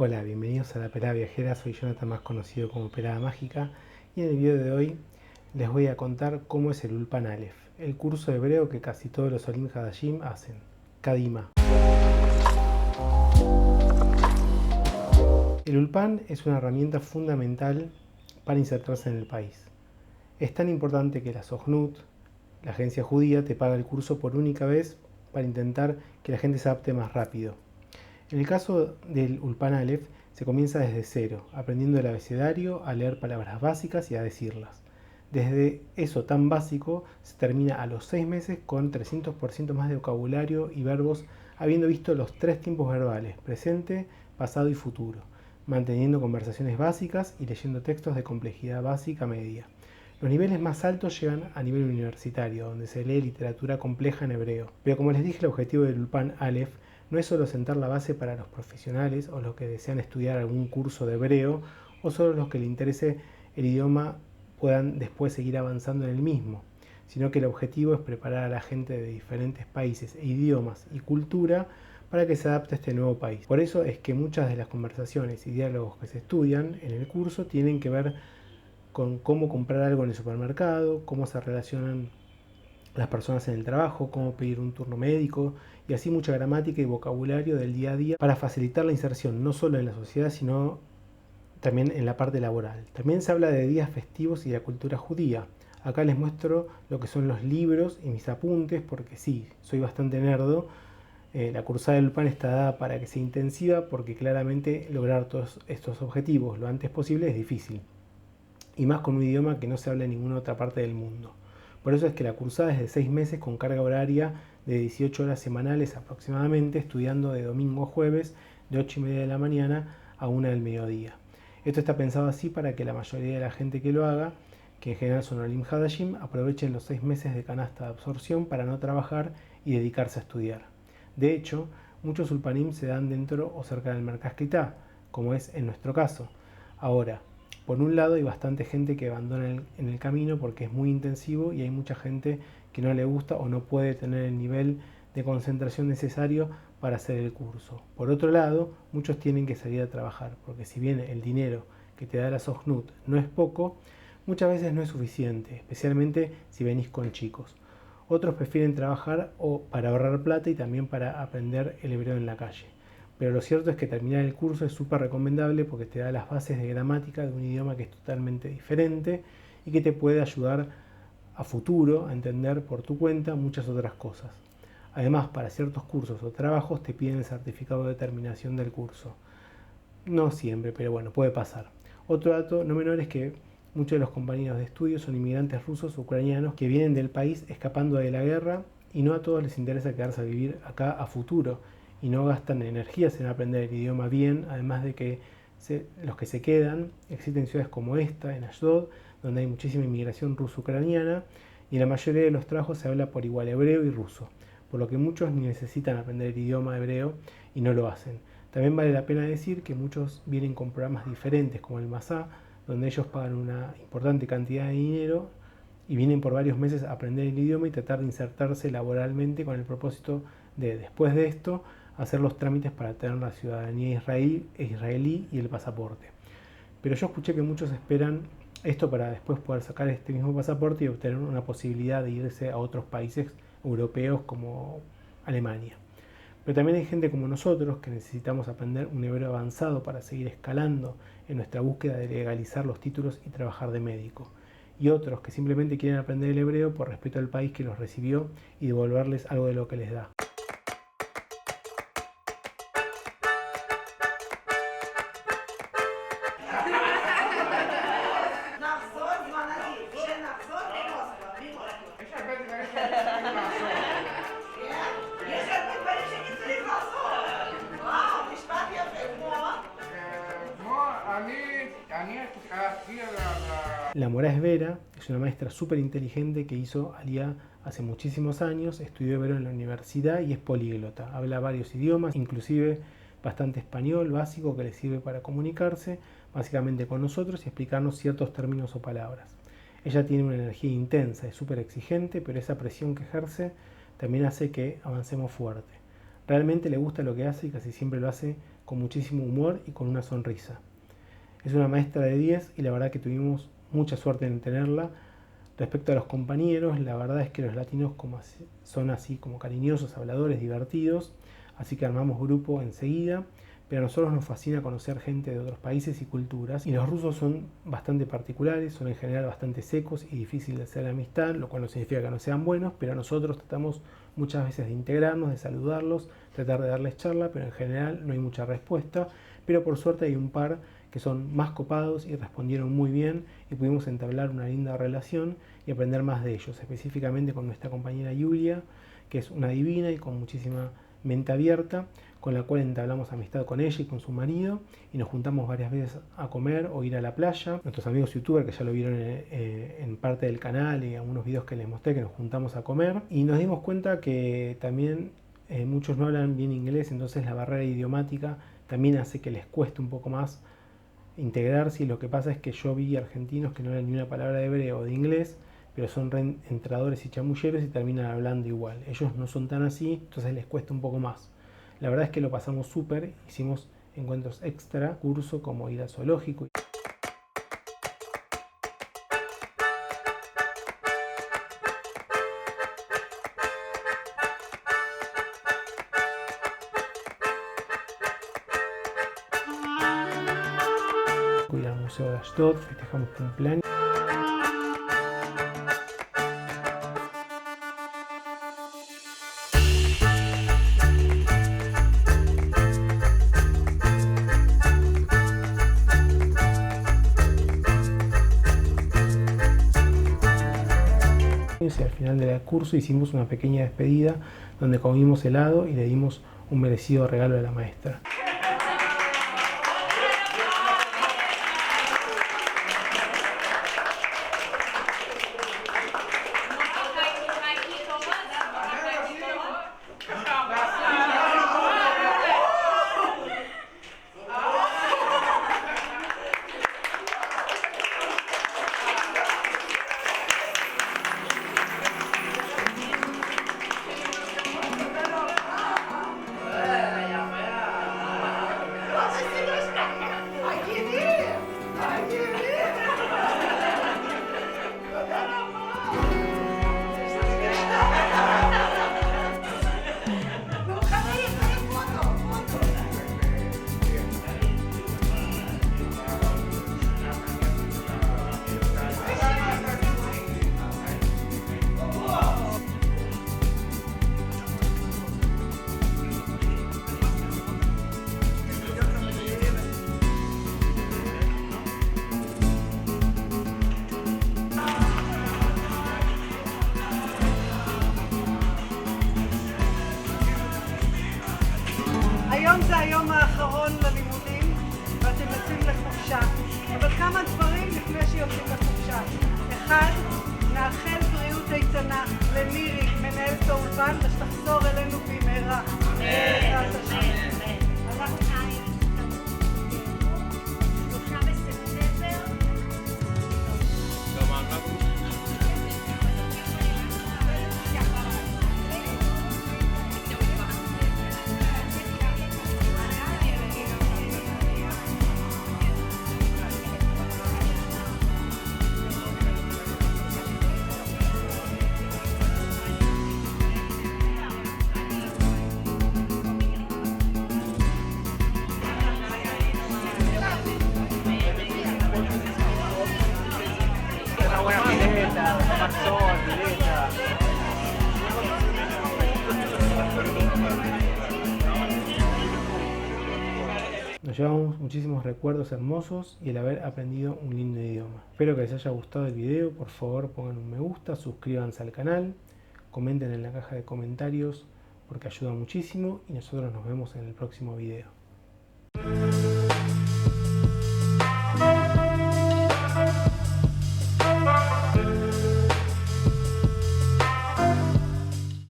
Hola, bienvenidos a La Pelada Viajera, soy Jonathan, más conocido como Pelada Mágica, y en el video de hoy les voy a contar cómo es el Ulpan Aleph, el curso hebreo que casi todos los Olim Hadashim hacen, Kadima. El Ulpan es una herramienta fundamental para insertarse en el país. Es tan importante que la Sojnut, la agencia judía, te paga el curso por única vez para intentar que la gente se adapte más rápido. En el caso del Ulpan Aleph, se comienza desde cero, aprendiendo el abecedario, a leer palabras básicas y a decirlas. Desde eso tan básico, se termina a los 6 meses con 300% más de vocabulario y verbos, habiendo visto los 3 tiempos verbales, presente, pasado y futuro, manteniendo conversaciones básicas y leyendo textos de complejidad básica media. Los niveles más altos llegan a nivel universitario, donde se lee literatura compleja en hebreo. Pero como les dije, el objetivo del Ulpan Aleph no es solo sentar la base para los profesionales o los que desean estudiar algún curso de hebreo o solo los que les interese el idioma puedan después seguir avanzando en el mismo, sino que el objetivo es preparar a la gente de diferentes países e idiomas y cultura para que se adapte a este nuevo país. Por eso es que muchas de las conversaciones y diálogos que se estudian en el curso tienen que ver con cómo comprar algo en el supermercado, cómo se relacionan las personas en el trabajo, cómo pedir un turno médico y así mucha gramática y vocabulario del día a día para facilitar la inserción no solo en la sociedad sino también en la parte laboral. También se habla de días festivos y de la cultura judía. Acá les muestro lo que son los libros y mis apuntes porque sí, soy bastante nerdo. La cursada del Ulpan está dada para que sea intensiva porque claramente lograr todos estos objetivos lo antes posible es difícil. Y más con un idioma que no se habla en ninguna otra parte del mundo. Por eso es que la cursada es de 6 meses con carga horaria de 18 horas semanales aproximadamente, estudiando de domingo a jueves de 8:30 de la mañana a 1 del mediodía. Esto está pensado así para que la mayoría de la gente que lo haga, que en general son Olim Hadashim, aprovechen los 6 meses de canasta de absorción para no trabajar y dedicarse a estudiar. De hecho, muchos ulpanim se dan dentro o cerca del Merkaz Klitá, como es en nuestro caso. Ahora, por un lado hay bastante gente que abandona en el camino porque es muy intensivo y hay mucha gente que no le gusta o no puede tener el nivel de concentración necesario para hacer el curso. Por otro lado, muchos tienen que salir a trabajar porque si bien el dinero que te da la Sojnut no es poco, muchas veces no es suficiente, especialmente si venís con chicos. Otros prefieren trabajar o para ahorrar plata y también para aprender el hebreo en la calle. Pero lo cierto es que terminar el curso es súper recomendable porque te da las bases de gramática de un idioma que es totalmente diferente y que te puede ayudar a futuro a entender por tu cuenta muchas otras cosas. Además, para ciertos cursos o trabajos te piden el certificado de terminación del curso. No siempre, pero bueno, puede pasar. Otro dato no menor es que muchos de los compañeros de estudio son inmigrantes rusos o ucranianos que vienen del país escapando de la guerra y no a todos les interesa quedarse a vivir acá a futuro y no gastan energías en aprender el idioma bien, además de que los que se quedan existen ciudades como esta, en Ashdod, donde hay muchísima inmigración ruso-ucraniana y en la mayoría de los trabajos se habla por igual hebreo y ruso, por lo que muchos ni necesitan aprender el idioma hebreo y no lo hacen. También vale la pena decir que muchos vienen con programas diferentes como el Masá, donde ellos pagan una importante cantidad de dinero y vienen por varios meses a aprender el idioma y tratar de insertarse laboralmente con el propósito de, después de esto, hacer los trámites para tener la ciudadanía israelí y el pasaporte. Pero yo escuché que muchos esperan esto para después poder sacar este mismo pasaporte y obtener una posibilidad de irse a otros países europeos como Alemania. Pero también hay gente como nosotros que necesitamos aprender un hebreo avanzado para seguir escalando en nuestra búsqueda de legalizar los títulos y trabajar de médico. Y otros que simplemente quieren aprender el hebreo por respeto al país que los recibió y devolverles algo de lo que les da. La Morá Esvera es una maestra súper inteligente que hizo Aliyá hace muchísimos años, estudió hebreo en la universidad y es políglota. Habla varios idiomas, inclusive bastante español básico que le sirve para comunicarse básicamente con nosotros y explicarnos ciertos términos o palabras. Ella tiene una energía intensa, es súper exigente, pero esa presión que ejerce también hace que avancemos fuerte. Realmente le gusta lo que hace y casi siempre lo hace con muchísimo humor y con una sonrisa. Es una maestra de 10 y la verdad que tuvimos mucha suerte en tenerla. Respecto a los compañeros, la verdad es que los latinos son así como cariñosos, habladores, divertidos, así que armamos grupo enseguida, pero a nosotros nos fascina conocer gente de otros países y culturas, y los rusos son bastante particulares, son en general bastante secos y difíciles de hacer amistad, lo cual no significa que no sean buenos, pero nosotros tratamos muchas veces de integrarnos, de saludarlos, tratar de darles charla, pero en general no hay mucha respuesta, pero por suerte hay un par que son más copados y respondieron muy bien y pudimos entablar una linda relación y aprender más de ellos, específicamente con nuestra compañera Yulia, que es una divina y con muchísima mente abierta, con la cual entablamos amistad con ella y con su marido y nos juntamos varias veces a comer o ir a la playa. Nuestros amigos youtubers que ya lo vieron en parte del canal y algunos videos que les mostré, que nos juntamos a comer, y nos dimos cuenta que también muchos no hablan bien inglés, entonces la barrera idiomática también hace que les cueste un poco más integrarse, y lo que pasa es que yo vi argentinos que no hablan ni una palabra de hebreo o de inglés, pero son entradores y chamulleros y terminan hablando igual. Ellos no son tan así, entonces les cuesta un poco más. La verdad es que lo pasamos súper, hicimos encuentros extra, curso como ir al zoológico. Ir al Museo de Ashdod, festejamos cumpleaños. Y al final del curso hicimos una pequeña despedida donde comimos helado y le dimos un merecido regalo a la maestra. היום זה היום האחרון ללימודים ואתם יוצאים לחופשה, אבל כמה דברים לפני שיוצאים לחופשה. אחד, נאחל בריאות איתנה למירי, מנהלת האולפן, ושתחזור אלינו במהרה. בעזרת השם. Nos llevamos muchísimos recuerdos hermosos y el haber aprendido un lindo idioma. Espero que les haya gustado el video, por favor pongan un me gusta, suscríbanse al canal, comenten en la caja de comentarios porque ayuda muchísimo y nosotros nos vemos en el próximo video.